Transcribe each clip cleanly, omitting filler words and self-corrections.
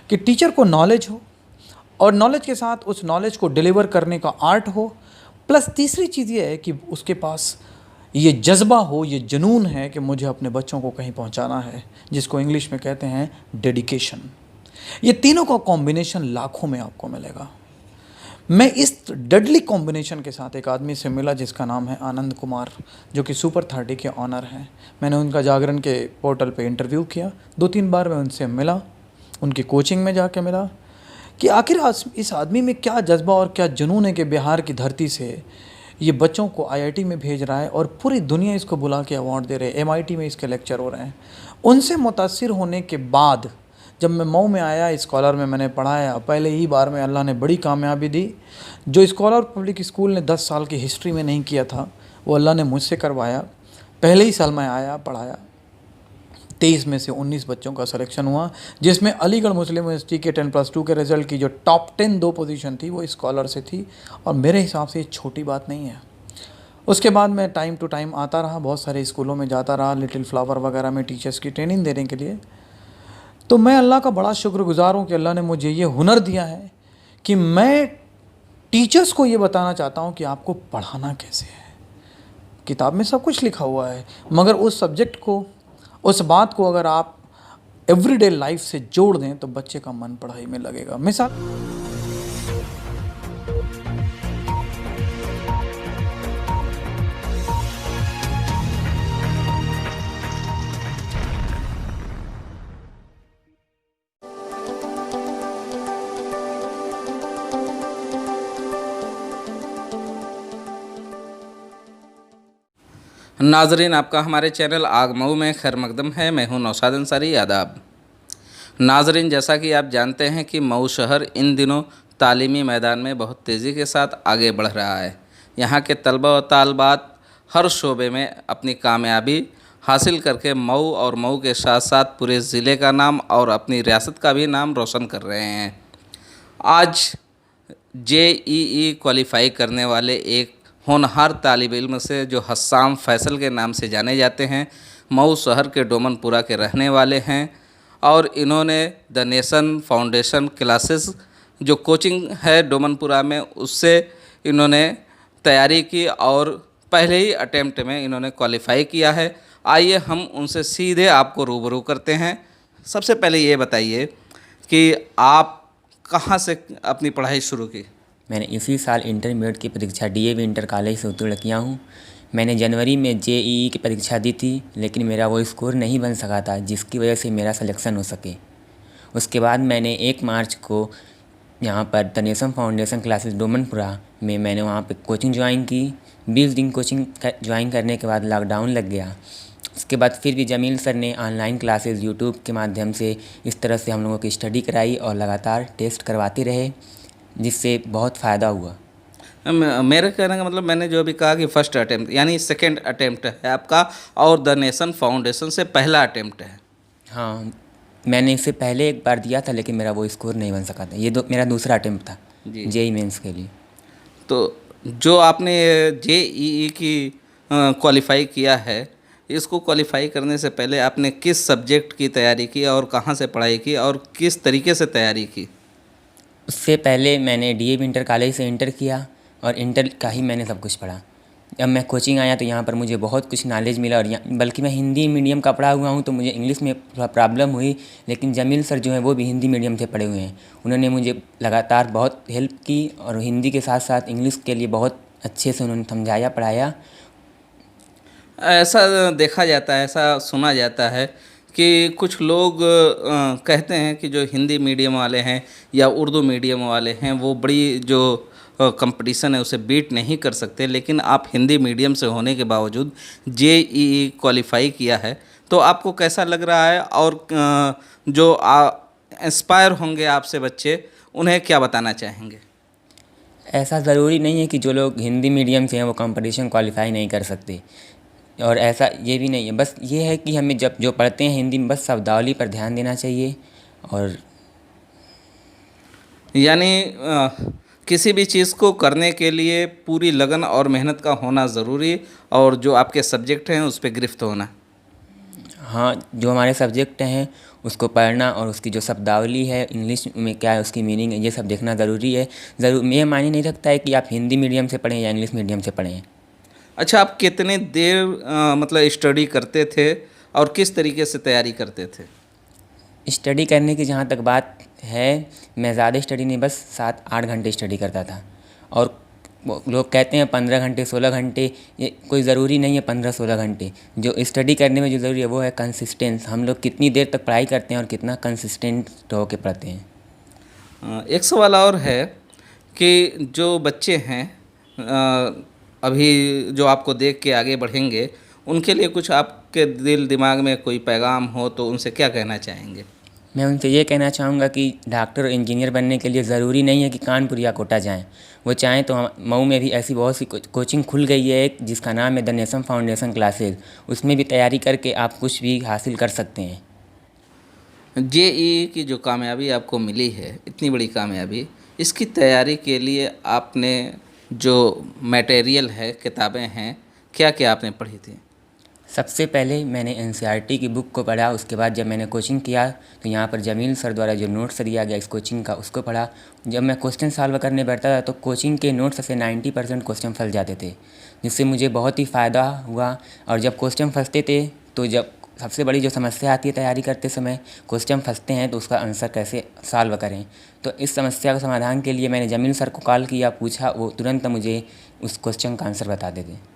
कि टीचर को नॉलेज हो और नॉलेज के साथ उस नॉलेज को डिलीवर करने का आर्ट हो, प्लस तीसरी चीज़ ये है कि उसके पास ये जज्बा हो, ये जुनून है कि मुझे अपने बच्चों को कहीं पहुंचाना है, जिसको इंग्लिश में कहते हैं डेडिकेशन। ये तीनों का कॉम्बिनेशन लाखों में आपको मिलेगा। मैं इस डेडली कॉम्बिनेशन के साथ एक आदमी से मिला जिसका नाम है आनंद कुमार, जो कि सुपर 30 के ऑनर हैं। मैंने उनका जागरण के पोर्टल पे इंटरव्यू किया, 2-3 बार मैं उनसे मिला, उनकी कोचिंग में जाके मिला कि आखिर इस आदमी में क्या जज्बा और क्या जुनून है कि बिहार की धरती से ये बच्चों को आईआईटी में भेज रहा है और पूरी दुनिया इसको बुला के अवार्ड दे रहे हैं, एमआईटी में इसके लेक्चर हो रहे हैं। उनसे मुतासिर होने के बाद जब मैं मऊ में आया, स्कॉलर में मैंने पढ़ाया, पहले ही बार में अल्लाह ने बड़ी कामयाबी दी। जो स्कॉलर पब्लिक स्कूल ने 10 साल की हिस्ट्री में नहीं किया था, वो अल्लाह ने मुझसे करवाया। पहले ही साल में आया, पढ़ाया, 23 में से 19 बच्चों का सिलेक्शन हुआ, जिसमें अलीगढ़ मुस्लिम यूनिवर्सिटी के 10+2 के रिज़ल्ट की जो टॉप 10 2 पोजीशन थी वो स्कॉलर से थी, और मेरे हिसाब से ये छोटी बात नहीं है। उसके बाद मैं टाइम टू टाइम आता रहा, बहुत सारे स्कूलों में जाता रहा, लिटिल फ्लावर वगैरह में टीचर्स की ट्रेनिंग देने के लिए। तो मैं अल्लाह का बड़ा शुक्रगुज़ार हूँ कि अल्लाह ने मुझे ये हुनर दिया है कि मैं टीचर्स को ये बताना चाहता हूँ कि आपको पढ़ाना कैसे है। किताब में सब कुछ लिखा हुआ है, मगर उस सब्जेक्ट को, उस बात को अगर आप एवरीडे लाइफ से जोड़ दें तो बच्चे का मन पढ़ाई में लगेगा। मिसाल, नाजरीन, आपका हमारे चैनल आग मऊ में खैर मकदम है। मैं हूं नौशाद अंसारी। आदाब नाजरीन, जैसा कि आप जानते हैं कि मऊ शहर इन दिनों तालीमी मैदान में बहुत तेज़ी के साथ आगे बढ़ रहा है। यहां के तलबा व तालबात हर शोबे में अपनी कामयाबी हासिल करके मऊ और मऊ के साथ साथ पूरे ज़िले का नाम और अपनी रियासत का भी नाम रोशन कर रहे हैं। आज जेईई क्वालिफाई करने वाले एक होनहार तालिब इल्म से, जो हस्साम फैसल के नाम से जाने जाते हैं, मऊ शहर के डोमनपुरा के रहने वाले हैं, और इन्होंने द नेशन फाउंडेशन क्लासेस जो कोचिंग है डोमनपुरा में, उससे इन्होंने तैयारी की और पहले ही अटेम्प्ट में इन्होंने क्वालिफाई किया है। आइए हम उनसे सीधे आपको रूबरू करते हैं। सबसे पहले ये बताइए कि आप कहाँ से अपनी पढ़ाई शुरू की? मैंने इसी साल इंटरमीडिएट की परीक्षा डीएवी इंटर कॉलेज से उत्तीर्ण किया हूँ। मैंने जनवरी में जेईई की परीक्षा दी थी, लेकिन मेरा वो स्कोर नहीं बन सका था, जिसकी वजह से मेरा सिलेक्शन हो सके। उसके बाद मैंने 1 मार्च को यहाँ पर the nation foundation classes Domanpura में मैंने वहाँ पे कोचिंग ज्वाइन की। 20 दिन कोचिंग ज्वाइन करने के बाद लॉकडाउन लग गया। उसके बाद फिर भी जमील सर ने ऑनलाइन क्लासेस यूट्यूब के माध्यम से इस तरह से हम लोगों की स्टडी कराई और लगातार टेस्ट करवाते रहे, जिससे बहुत फ़ायदा हुआ। मेरे कहने का मतलब, मैंने जो अभी कहा कि फर्स्ट अटेम्प्ट यानी सेकंड अटेम्प्ट है आपका, और द नेशन फाउंडेशन से पहला अटेम्प्ट है। हाँ, मैंने इससे पहले एक बार दिया था, लेकिन मेरा वो स्कोर नहीं बन सका था। ये मेरा दूसरा अटेम्प्ट था जेईई मेंस के लिए। तो जो आपने जेईई की क्वालिफाई किया है, इसको क्वालिफाई करने से पहले आपने किस सब्जेक्ट की तैयारी की और कहाँ से पढ़ाई की और किस तरीके से तैयारी की? उससे पहले मैंने डीएवी इंटर कॉलेज से इंटर किया और इंटर का ही मैंने सब कुछ पढ़ा। जब मैं कोचिंग आया तो यहाँ पर मुझे बहुत कुछ नॉलेज मिला, और बल्कि मैं हिंदी मीडियम का पढ़ा हुआ हूँ तो मुझे इंग्लिश में थोड़ा प्रॉब्लम हुई, लेकिन जमील सर जो हैं वो भी हिंदी मीडियम से पढ़े हुए हैं। उन्होंने मुझे लगातार बहुत हेल्प की और हिंदी के साथ साथ इंग्लिश के लिए बहुत अच्छे से उन्होंने समझाया, पढ़ाया। ऐसा देखा जाता है, ऐसा सुना जाता है कि कुछ लोग कहते हैं कि जो हिंदी मीडियम वाले हैं या उर्दू मीडियम वाले हैं, वो बड़ी जो कंपटीशन है उसे बीट नहीं कर सकते, लेकिन आप हिंदी मीडियम से होने के बावजूद जेईई क्वालिफाई किया है, तो आपको कैसा लग रहा है? और जो इंस्पायर होंगे आपसे बच्चे, उन्हें क्या बताना चाहेंगे? ऐसा ज़रूरी नहीं है कि जो लोग हिंदी मीडियम से हैं वो कंपटीशन क्वालिफाई नहीं कर सकते, और ऐसा ये भी नहीं है। बस ये है कि हमें जब जो पढ़ते हैं हिंदी में, बस शब्दावली पर ध्यान देना चाहिए। और यानी किसी भी चीज़ को करने के लिए पूरी लगन और मेहनत का होना ज़रूरी, और जो आपके सब्जेक्ट हैं उस पर गिरफ्त होना। हाँ, जो हमारे सब्जेक्ट हैं उसको पढ़ना और उसकी जो शब्दावली है इंग्लिश में क्या है उसकी मीनिंग है ये सब देखना ज़रूरी है। ये मायने नहीं रखता है कि आप हिंदी मीडियम से पढ़ें या इंग्लिश मीडियम से पढ़ें। अच्छा, आप कितने देर मतलब स्टडी करते थे और किस तरीके से तैयारी करते थे? स्टडी करने की जहाँ तक बात है, मैं ज़्यादा स्टडी नहीं, बस 7-8 घंटे स्टडी करता था। और वो लोग कहते हैं 15 घंटे 16 घंटे, ये कोई ज़रूरी नहीं है 15-16 घंटे। जो स्टडी करने में जो ज़रूरी है वो है कंसिस्टेंस। हम लोग कितनी देर तक पढ़ाई करते हैं और कितना कंसिस्टेंट होकर पढ़ते हैं। एक सवाल और है कि जो बच्चे हैं अभी जो आपको देख के आगे बढ़ेंगे, उनके लिए कुछ आपके दिल दिमाग में कोई पैगाम हो तो उनसे क्या कहना चाहेंगे? मैं उनसे ये कहना चाहूँगा कि डॉक्टर और इंजीनियर बनने के लिए ज़रूरी नहीं है कि कानपुर या कोटा जाएं। वो चाहें तो हम मऊ में भी ऐसी बहुत सी कोचिंग खुल गई है एक, जिसका नाम है द नेशन फाउंडेशन क्लासेस। उसमें भी तैयारी करके आप कुछ भी हासिल कर सकते हैं। जेईई की जो कामयाबी आपको मिली है, इतनी बड़ी कामयाबी, इसकी तैयारी के लिए आपने जो मटेरियल है, किताबें हैं, क्या क्या आपने पढ़ी थी? सबसे पहले मैंने एनसीईआरटी की बुक को पढ़ा। उसके बाद जब मैंने कोचिंग किया तो यहाँ पर जमील सर द्वारा जो नोट्स दिया गया इस कोचिंग का उसको पढ़ा। जब मैं क्वेश्चन सॉल्व करने बैठता था तो कोचिंग के नोट्स से 90% क्वेश्चन फंस जाते थे, जिससे मुझे बहुत ही फ़ायदा हुआ। और जब क्वेश्चन फंसते थे तो जब सबसे बड़ी जो समस्या आती है तैयारी करते समय, क्वेश्चन फंसते हैं तो उसका आंसर कैसे सॉल्व करें। तो इस समस्या के समाधान के लिए मैंने जमील सर को कॉल किया, पूछा, वो तुरंत मुझे उस क्वेश्चन का आंसर बता देते।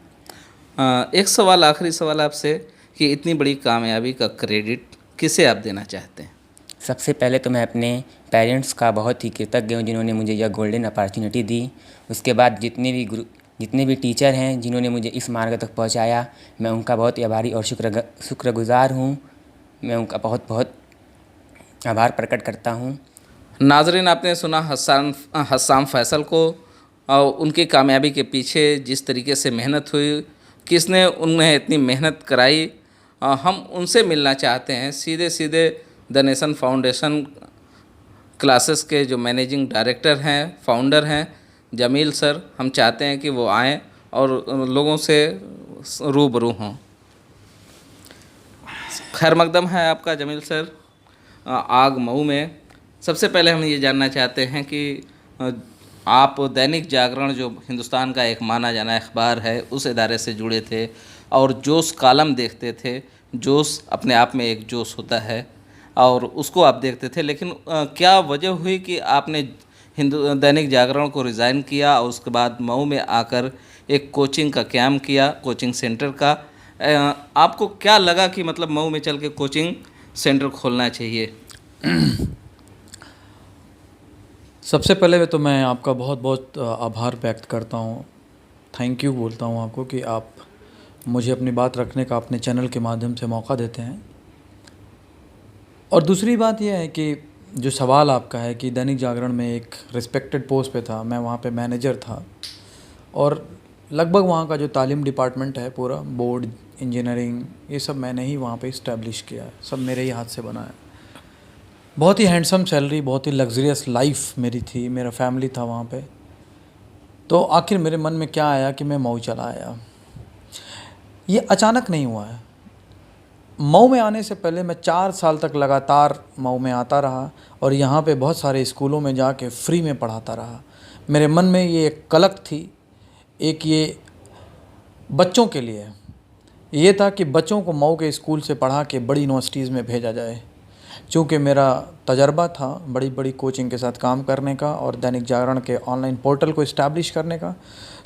एक सवाल, आखिरी सवाल आपसे कि इतनी बड़ी कामयाबी का क्रेडिट किसे आप देना चाहते हैं? सबसे पहले तो मैं अपने पेरेंट्स का बहुत ही कृतज्ञ हूँ जिन्होंने मुझे यह गोल्डन अपॉर्चुनिटी दी। उसके बाद जितने भी टीचर हैं जिन्होंने मुझे इस मार्ग तक पहुँचाया, मैं उनका बहुत ही आभारी और शुक्रगुज़ार हूँ। मैं उनका बहुत बहुत आभार प्रकट करता हूँ। नाज़रीन, आपने सुना हस्साम फैसल को और उनकी कामयाबी के पीछे जिस तरीके से मेहनत हुई, किसने उन्हें इतनी मेहनत कराई। हम उनसे मिलना चाहते हैं, सीधे सीधे द नेशन फाउंडेशन क्लासेस के जो मैनेजिंग डायरेक्टर हैं, फाउंडर हैं जमील सर। हम चाहते हैं कि वो आएँ और लोगों से रूबरू हों। खैर मकदम है आपका जमील सर आग मऊ में। सबसे पहले हम ये जानना चाहते हैं कि आप दैनिक जागरण जो हिंदुस्तान का एक माना जाना अखबार है उस इदारे से जुड़े थे और जोश कॉलम देखते थे। जोश अपने आप में एक जोश होता है और उसको आप देखते थे, लेकिन क्या वजह हुई कि आपने दैनिक जागरण को रिज़ाइन किया और उसके बाद मऊ में आकर एक कोचिंग का क़याम किया, कोचिंग सेंटर का? आपको क्या लगा कि मतलब मऊ में चल के कोचिंग सेंटर खोलना चाहिए? सबसे पहले तो मैं आपका बहुत बहुत आभार व्यक्त करता हूँ, थैंक यू बोलता हूँ आपको कि आप मुझे अपनी बात रखने का अपने चैनल के माध्यम से मौका देते हैं। और दूसरी बात यह है कि जो सवाल आपका है कि दैनिक जागरण में एक रिस्पेक्टेड पोस्ट पे था, मैं वहाँ पे मैनेजर था और लगभग वहाँ का जो तालीम डिपार्टमेंट है पूरा, बोर्ड, इंजीनियरिंग, ये सब मैंने ही वहाँ पे इस्टेब्लिश किया है, सब मेरे ही हाथ से बना है। बहुत ही हैंडसम सैलरी, बहुत ही लग्जरियस लाइफ मेरी थी, मेरा फैमिली था वहाँ पे। तो आखिर मेरे मन में क्या आया कि मैं मऊ चला आया। ये अचानक नहीं हुआ है। मऊ में आने से पहले मैं 4 साल तक लगातार मऊ में आता रहा और यहाँ पे बहुत सारे स्कूलों में जाके फ्री में पढ़ाता रहा। मेरे मन में ये एक कलक थी, एक ये बच्चों के लिए ये था कि बच्चों को मऊ के स्कूल से पढ़ा के बड़ी यूनिवर्सिटीज़ में भेजा जाए। चूँकि मेरा तजर्बा था बड़ी बड़ी कोचिंग के साथ काम करने का और दैनिक जागरण के ऑनलाइन पोर्टल को इस्टेब्लिश करने का,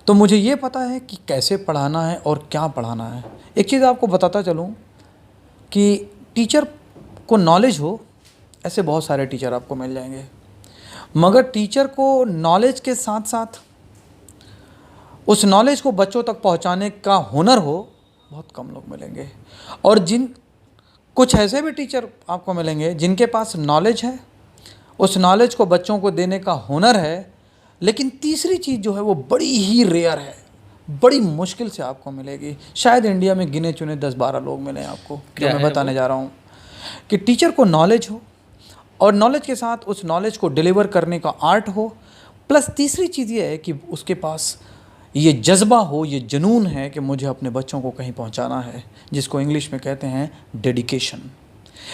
तो मुझे ये पता है कि कैसे पढ़ाना है और क्या पढ़ाना है। एक चीज़ आपको बताता चलूँ कि टीचर को नॉलेज हो, ऐसे बहुत सारे टीचर आपको मिल जाएंगे, मगर टीचर को नॉलेज के साथ साथ उस नॉलेज को बच्चों तक पहुंचाने का हुनर हो, बहुत कम लोग मिलेंगे। और कुछ ऐसे भी टीचर आपको मिलेंगे जिनके पास नॉलेज है, उस नॉलेज को बच्चों को देने का हुनर है, लेकिन तीसरी चीज़ जो है वो बड़ी ही रेयर है, बड़ी मुश्किल से आपको मिलेगी। शायद इंडिया में गिने चुने 10-12 लोग मिले आपको, जो मैं बताने जा रहा हूँ कि टीचर को नॉलेज हो और नॉलेज के साथ उस नॉलेज को डिलीवर करने का आर्ट हो, प्लस तीसरी चीज़ ये है कि उसके पास ये जज्बा हो, ये जुनून है कि मुझे अपने बच्चों को कहीं पहुंचाना है, जिसको इंग्लिश में कहते हैं डेडिकेशन।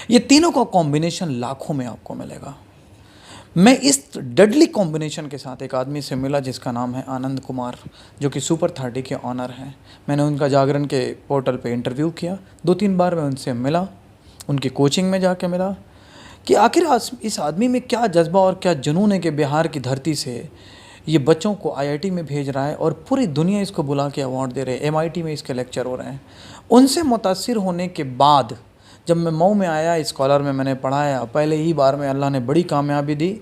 ये तीनों का कॉम्बिनेशन लाखों में आपको मिलेगा। मैं इस डेडली कॉम्बिनेशन के साथ एक आदमी से मिला जिसका नाम है आनंद कुमार, जो कि सुपर 30 के ऑनर हैं। मैंने उनका जागरण के पोर्टल पे इंटरव्यू किया, 2-3 बार मैं उनसे मिला, उनकी कोचिंग में जाके मिला कि आखिर इस आदमी में क्या जज्बा और क्या जुनून है कि बिहार की धरती से ये बच्चों को आईआईटी में भेज रहा है और पूरी दुनिया इसको बुला के अवार्ड दे रहे हैं, एमआईटी में इसके लेक्चर हो रहे हैं। उनसे मुतासिर होने के बाद जब मैं मऊ में आया, स्कॉलर में मैंने पढ़ाया, पहले ही बार में अल्लाह ने बड़ी कामयाबी दी।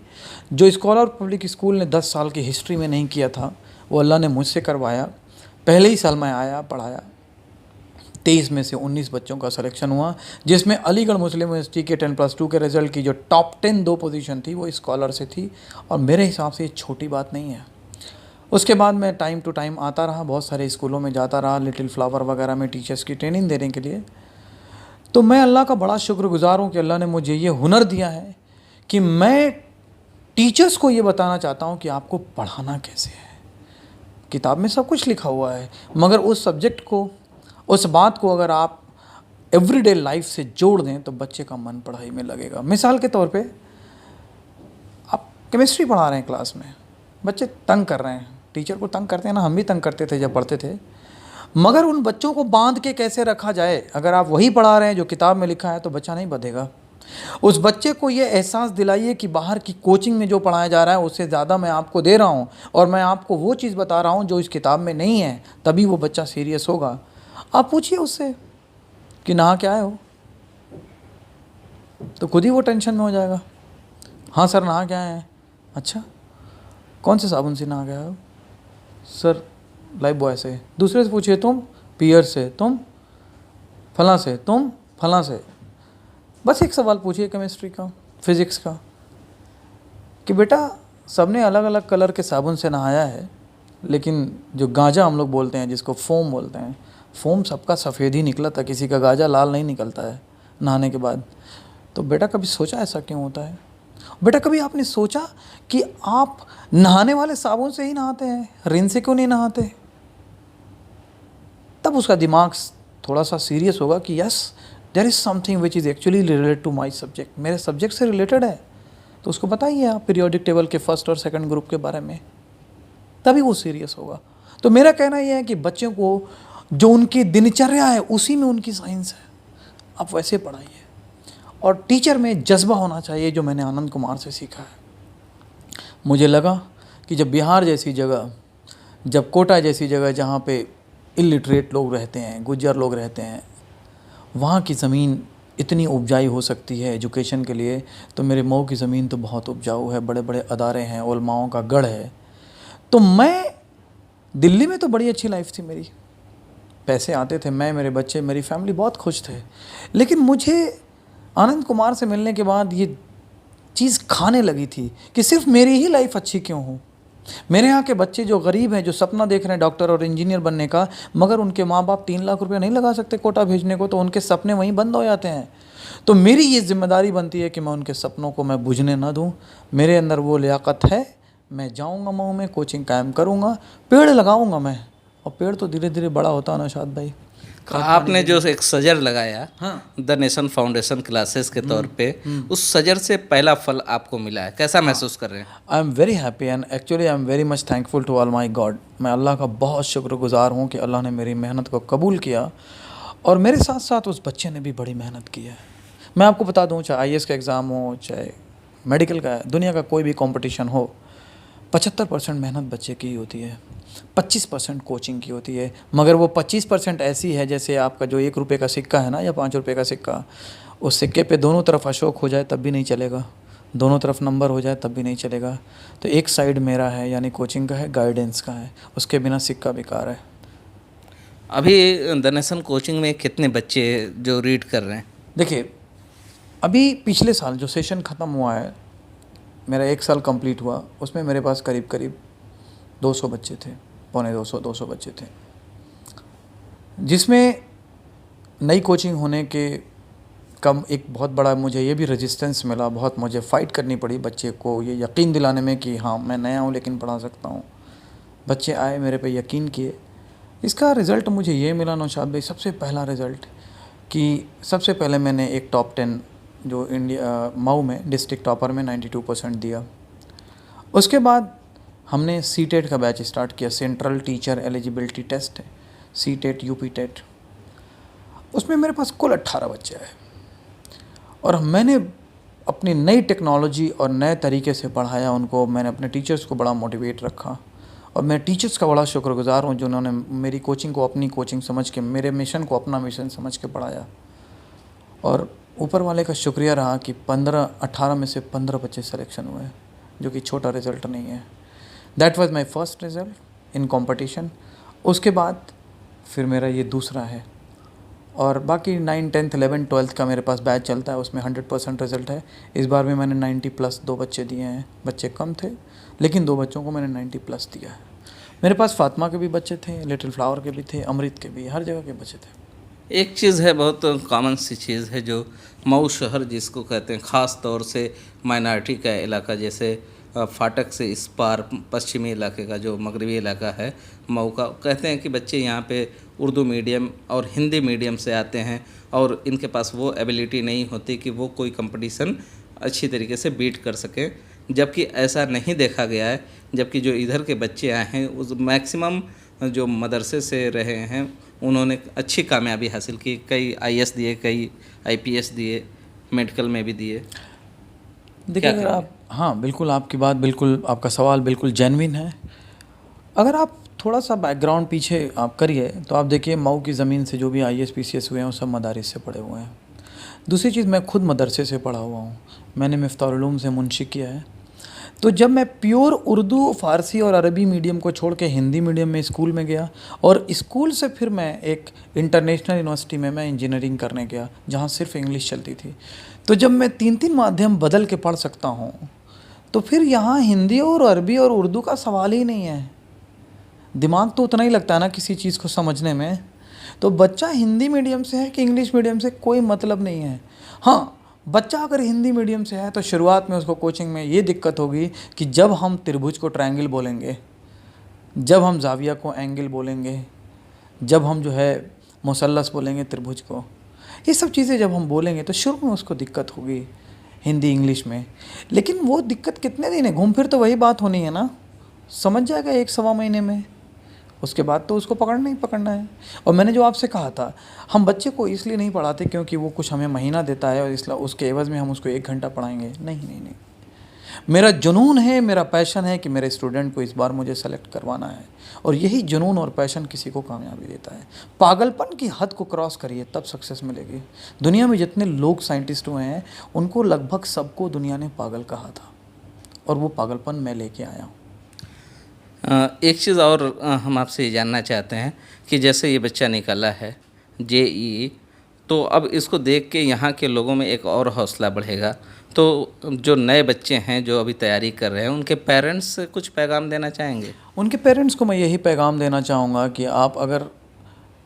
जो स्कॉलर पब्लिक स्कूल ने 10 साल की हिस्ट्री में नहीं किया था वो अल्लाह ने मुझसे करवाया। पहले ही साल मैं आया, पढ़ाया, 23 में से 19 बच्चों का सिलेक्शन हुआ, जिसमें अलीगढ़ मुस्लिम यूनिवर्सिटी के 10+2 के रिज़ल्ट की जो टॉप 10 2 पोजीशन थी वो स्कॉलर से थी, और मेरे हिसाब से ये छोटी बात नहीं है। उसके बाद मैं टाइम टू टाइम आता रहा, बहुत सारे स्कूलों में जाता रहा, लिटिल फ्लावर वगैरह में टीचर्स की ट्रेनिंग देने के लिए। तो मैं अल्लाह का बड़ा शुक्रगुजार हूँ कि अल्लाह ने मुझे ये हुनर दिया है कि मैं टीचर्स को ये बताना चाहता हूँ कि आपको पढ़ाना कैसे है। किताब में सब कुछ लिखा हुआ है, मगर उस सब्जेक्ट को, उस बात को अगर आप एवरीडे लाइफ से जोड़ दें तो बच्चे का मन पढ़ाई में लगेगा। मिसाल के तौर पे आप केमिस्ट्री पढ़ा रहे हैं क्लास में, बच्चे तंग कर रहे हैं, टीचर को तंग करते हैं ना, हम भी तंग करते थे जब पढ़ते थे, मगर उन बच्चों को बांध के कैसे रखा जाए। अगर आप वही पढ़ा रहे हैं जो किताब में लिखा है तो बच्चा नहीं बधेगा। उस बच्चे को ये एहसास दिलाइए कि बाहर की कोचिंग में जो पढ़ाया जा रहा है उससे ज़्यादा मैं आपको दे रहा हूँ, और मैं आपको वो चीज़ बता रहा हूँ जो इस किताब में नहीं है, तभी वो बच्चा सीरियस होगा। आप पूछिए उससे कि नहा के आए हो, तो खुद ही वो टेंशन में हो जाएगा। हाँ सर नहा के आए हैं। अच्छा कौन से साबुन से नहा के आए हो? सर लाइफ बॉय से। दूसरे से पूछिए, तुम पियर से, तुम फलां से, तुम फलां से। बस एक सवाल पूछिए केमिस्ट्री का, फिज़िक्स का, कि बेटा सबने अलग अलग कलर के साबुन से नहाया है, लेकिन जो गांजा हम लोग बोलते हैं, जिसको फोम बोलते हैं, फोम सबका सफ़ेद ही निकला था, किसी का गांजा लाल नहीं निकलता है नहाने के बाद। तो बेटा कभी सोचा ऐसा क्यों होता है? बेटा कभी आपने सोचा कि आप नहाने वाले साबुन से ही नहाते हैं, रिन से क्यों नहीं नहाते? तब उसका दिमाग थोड़ा सा सीरियस होगा कि yes there is something which is actually related to my subject, मेरे सब्जेक्ट से रिलेटेड है। तो उसको बताइए आप पीरियोडिक टेबल के फर्स्ट और सेकंड ग्रुप के बारे में, तभी वो सीरियस होगा। तो मेरा कहना यह है कि बच्चों को जो उनकी दिनचर्या है उसी में उनकी साइंस है, आप वैसे पढ़ाइए। और टीचर में जज्बा होना चाहिए, जो मैंने आनंद कुमार से सीखा है। मुझे लगा कि जब बिहार जैसी जगह, जब कोटा जैसी जगह जहाँ पे इलिटरेट लोग रहते हैं, गुज्जर लोग रहते हैं, वहाँ की ज़मीन इतनी उपजाऊ हो सकती है एजुकेशन के लिए, तो मेरे मऊ की ज़मीन तो बहुत उपजाऊ है, बड़े बड़े अदारे हैं, उलमाओं का गढ़ है। तो मैं दिल्ली में तो बड़ी अच्छी लाइफ थी मेरी, पैसे आते थे, मैं, मेरे बच्चे, मेरी फैमिली बहुत खुश थे। लेकिन मुझे आनंद कुमार से मिलने के बाद ये चीज़ खाने लगी थी कि सिर्फ मेरी ही लाइफ अच्छी क्यों हो। मेरे यहाँ के बच्चे जो गरीब हैं, जो सपना देख रहे हैं डॉक्टर और इंजीनियर बनने का, मगर उनके माँ बाप 3 लाख रुपया नहीं लगा सकते कोटा भेजने को, तो उनके सपने वहीं बंद हो जाते हैं। तो मेरी ये जिम्मेदारी बनती है कि मैं उनके सपनों को मैं बुझने ना दूँ। मेरे अंदर वो लियाकत है, मैं जाऊँगा मऊ में, कोचिंग कायम करूँगा, पेड़ लगाऊँगा मैं, और पेड़ तो धीरे धीरे बड़ा होता है नौशाद भाई। आपने जो एक सजर लगाया, हाँ। द नेशन फाउंडेशन क्लासेस के तौर पे, उस सजर से पहला फल आपको मिला है, कैसा महसूस कर रहे हैं? I am very happy and actually I am very much thankful to all my God. मैं अल्लाह का बहुत शुक्रगुजार हूँ कि अल्लाह ने मेरी मेहनत को कबूल किया, और मेरे साथ साथ उस बच्चे ने भी बड़ी मेहनत की है। मैं आपको बता दूँ, चाहे IAS का एग्ज़ाम हो, चाहे मेडिकल का, दुनिया का कोई भी कंपटीशन हो, 75% मेहनत बच्चे की ही होती है, 25% कोचिंग की होती है। मगर वो 25% ऐसी है जैसे आपका जो 1 रुपये का सिक्का है ना, या 5 रुपये का सिक्का, उस सिक्के पे दोनों तरफ अशोक हो जाए तब भी नहीं चलेगा, दोनों तरफ नंबर हो जाए तब भी नहीं चलेगा। तो एक साइड मेरा है, यानी कोचिंग का है, गाइडेंस का है, उसके बिना सिक्का बेकार है। अभी द नेशन कोचिंग में कितने बच्चे जो रीड कर रहे हैं? देखिए अभी पिछले साल जो सेशन ख़त्म हुआ है, मेरा 1 साल कंप्लीट हुआ, उसमें मेरे पास करीब करीब 200 बच्चे थे, पौने 200 बच्चे थे, जिसमें नई कोचिंग होने के कम एक बहुत बड़ा मुझे ये भी रेजिस्टेंस मिला, बहुत मुझे फ़ाइट करनी पड़ी बच्चे को ये यकीन दिलाने में कि हाँ मैं नया हूँ लेकिन पढ़ा सकता हूँ। बच्चे आए, मेरे पे यकीन किए। इसका रिज़ल्ट मुझे ये मिला नौशाद भाई, सबसे पहला रिज़ल्ट कि सबसे पहले मैंने एक टॉप 10 जो इंडिया मऊ में डिस्ट्रिक्ट टॉपर में 92% दिया। उसके बाद हमने सीटेट का बैच स्टार्ट किया, सेंट्रल टीचर एलिजिबिलिटी टेस्ट है, सीटेट यूपी टेट। उसमें मेरे पास कुल 18 बच्चे आए और मैंने अपनी नई टेक्नोलॉजी और नए तरीके से पढ़ाया उनको। मैंने अपने टीचर्स को बड़ा मोटिवेट रखा और मैं टीचर्स का बड़ा शुक्रगुजार हूँ जिन्होंने मेरी कोचिंग को अपनी कोचिंग समझ के, मेरे मिशन को अपना मिशन समझ के पढ़ाया। और ऊपर वाले का शुक्रिया रहा कि 18 में से 15 बच्चे सिलेक्शन हुए, जो कि छोटा रिज़ल्ट नहीं है। That was my first result in competition. उसके बाद फिर मेरा ये दूसरा है और बाकी 9, 10th, 11th, 12th का मेरे पास बैच चलता है, उसमें 100% रिज़ल्ट है। इस बार भी मैंने 90+ 2 बच्चे दिए हैं। बच्चे कम थे लेकिन 2 बच्चों को मैंने 90+ दिया है। मेरे पास फातिमा के भी बच्चे थे, लिटिल फ्लावर के भी थे, अमृत के भी, हर जगह के बच्चे थे। एक चीज़ है, बहुत कॉमन सी चीज़ है, जो मऊ शहर जिसको कहते हैं, ख़ास तौर से माइनॉरिटी का इलाका, जैसे फाटक से इस पार पश्चिमी इलाके का जो मगरबी इलाका है मऊ का, कहते हैं कि बच्चे यहाँ पे उर्दू मीडियम और हिंदी मीडियम से आते हैं और इनके पास वो एबिलिटी नहीं होती कि वो कोई कंपटीशन अच्छी तरीके से बीट कर सकें, जबकि ऐसा नहीं देखा गया है। जबकि जो इधर के बच्चे आए हैं उस मैक्सिमम जो मदरसे से रहे हैं उन्होंने अच्छी कामयाबी हासिल की, कई IAS दिए, कई IPS दिए, मेडिकल में भी दिए। देखिए अगर आप, हाँ बिल्कुल, आपकी बात बिल्कुल, आपका सवाल बिल्कुल जेन्युइन है। अगर आप थोड़ा सा बैकग्राउंड पीछे आप करिए तो आप देखिए मऊ की ज़मीन से जो भी IAS PCS हुए हैं वो सब मदारिस से पढ़े हुए हैं। दूसरी चीज़, मैं खुद मदरसे से पढ़ा हुआ हूँ, मैंने मिफ्ताहुल उलूम से मुंशी किया है। तो जब मैं प्योर उर्दू, फ़ारसी और अरबी मीडियम को छोड़ के हिंदी मीडियम में स्कूल में गया और स्कूल से फिर मैं एक इंटरनेशनल यूनिवर्सिटी में मैं इंजीनियरिंग करने गया जहाँ सिर्फ इंग्लिश चलती थी। तो जब मैं 3 माध्यम बदल के पढ़ सकता हूँ तो फिर यहाँ हिंदी और अरबी और उर्दू का सवाल ही नहीं है। दिमाग तो उतना ही लगता है ना किसी चीज़ को समझने में। तो बच्चा हिंदी मीडियम से है कि इंग्लिश मीडियम से कोई मतलब नहीं है। हाँ, बच्चा अगर हिंदी मीडियम से है तो शुरुआत में उसको कोचिंग में ये दिक्कत होगी कि जब हम त्रिभुज को ट्रायंगल बोलेंगे, जब हम जाविया को एंगल बोलेंगे, जब हम जो है मुसल्लस बोलेंगे त्रिभुज को, ये सब चीज़ें जब हम बोलेंगे तो शुरू में उसको दिक्कत होगी हिंदी इंग्लिश में। लेकिन वो दिक्कत कितने दिन है, घूम फिर तो वही बात होनी है ना, समझ जाएगा 1-1.25 महीने में। उसके बाद तो उसको पकड़ना ही पकड़ना है। और मैंने जो आपसे कहा था, हम बच्चे को इसलिए नहीं पढ़ाते क्योंकि वो कुछ हमें महीना देता है और इसलिए उसके एवज़ में हम उसको 1 घंटा पढ़ाएंगे, नहीं नहीं नहीं। मेरा जुनून है, मेरा पैशन है कि मेरे स्टूडेंट को इस बार मुझे सेलेक्ट करवाना है और यही जुनून और पैशन किसी को कामयाबी देता है। पागलपन की हद को क्रॉस करिए तब सक्सेस मिलेगी। दुनिया में जितने लोग साइंटिस्ट हुए हैं उनको लगभग सबको दुनिया ने पागल कहा था और वो पागलपन मैं लेके आया हूँ। एक चीज़ और हम आपसे ये जानना चाहते हैं कि जैसे ये बच्चा निकला है JEE, तो अब इसको देख के यहाँ के लोगों में एक और हौसला बढ़ेगा। तो जो नए बच्चे हैं जो अभी तैयारी कर रहे हैं, उनके पेरेंट्स से कुछ पैगाम देना चाहेंगे? उनके पेरेंट्स को मैं यही पैगाम देना चाहूँगा कि आप अगर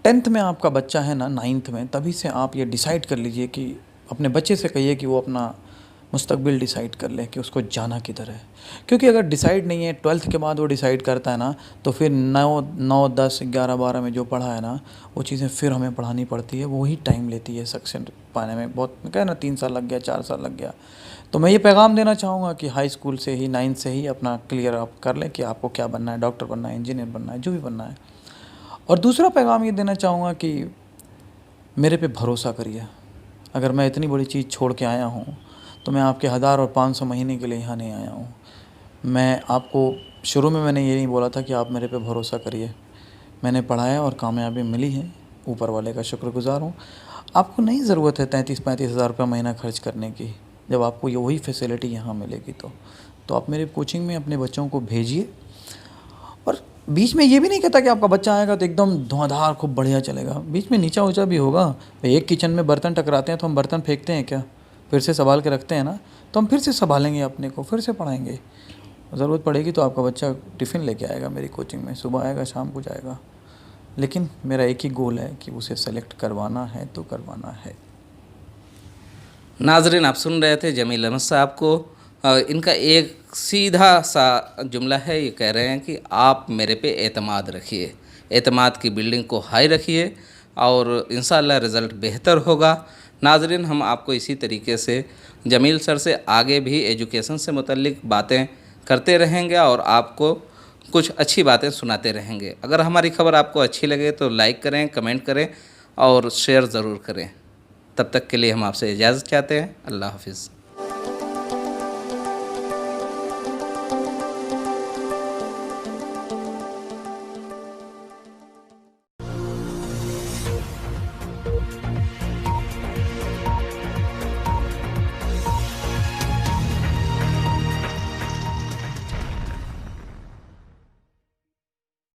10th में आपका बच्चा है ना, 9th में, तभी से आप ये डिसाइड कर लीजिए कि अपने बच्चे से कहिए कि वो अपना मुस्तकबिल डिसाइड कर ले कि उसको जाना किधर है। क्योंकि अगर डिसाइड नहीं है, 12th के बाद वो डिसाइड करता है ना, तो फिर 9, 10, 11, 12 में जो पढ़ा है ना, वो चीज़ें फिर हमें पढ़ानी पड़ती है, वही टाइम लेती है सक्सेस पाने में। बहुत कहे ना 3 साल लग गया, 4 साल लग गया। तो मैं ये पैगाम देना चाहूँगा कि हाई स्कूल से ही, 9th से ही अपना क्लियर आप कर लें कि आपको क्या बनना है, डॉक्टर बनना है, इंजीनियर बनना है, जो भी बनना है। और दूसरा पैगाम ये देना चाहूँगा कि मेरे पे भरोसा करिए। अगर मैं इतनी बड़ी चीज़ छोड़ के आया हूँ तो मैं आपके 1000 और 500 महीने के लिए यहाँ नहीं आया हूँ। मैं आपको शुरू में मैंने ये नहीं बोला था कि आप मेरे पे भरोसा करिए। मैंने पढ़ाया और कामयाबी मिली है, ऊपर वाले का शुक्रगुजार हूँ। आपको नहीं ज़रूरत है 33-35 हज़ार रुपये महीना खर्च करने की, जब आपको ये वही फैसिलिटी यहाँ मिलेगी। तो आप मेरे कोचिंग में अपने बच्चों को भेजिए। और बीच में ये भी नहीं कहता कि आपका बच्चा आएगा तो एकदम धुआंधार खूब बढ़िया चलेगा, बीच में नीचा ऊँचा भी होगा। एक किचन में बर्तन टकराते हैं तो हम बर्तन फेंकते हैं क्या, फिर से संभाल के रखते हैं ना। तो हम फिर से संभालेंगे अपने को, फिर से पढ़ाएंगे। ज़रूरत पड़ेगी तो आपका बच्चा टिफ़िन लेके आएगा मेरी कोचिंग में, सुबह आएगा शाम को जाएगा। लेकिन मेरा एक ही गोल है कि उसे सेलेक्ट करवाना है तो करवाना है। नाजरीन, आप सुन रहे थे जमील अहमद साहब को। इनका एक सीधा सा जुमला है, ये कह रहे हैं कि आप मेरे पे एतमाद रखिए, एतमाद की बिल्डिंग को हाई रखिए और इंशाअल्लाह रिज़ल्ट बेहतर होगा। नाजरीन, हम आपको इसी तरीके से जमील सर से आगे भी एजुकेशन से मुतल्लिक बातें करते रहेंगे और आपको कुछ अच्छी बातें सुनाते रहेंगे। अगर हमारी खबर आपको अच्छी लगे तो लाइक करें, कमेंट करें और शेयर ज़रूर करें। तब तक के लिए हम आपसे इजाज़त चाहते हैं। अल्लाह हाफिज़।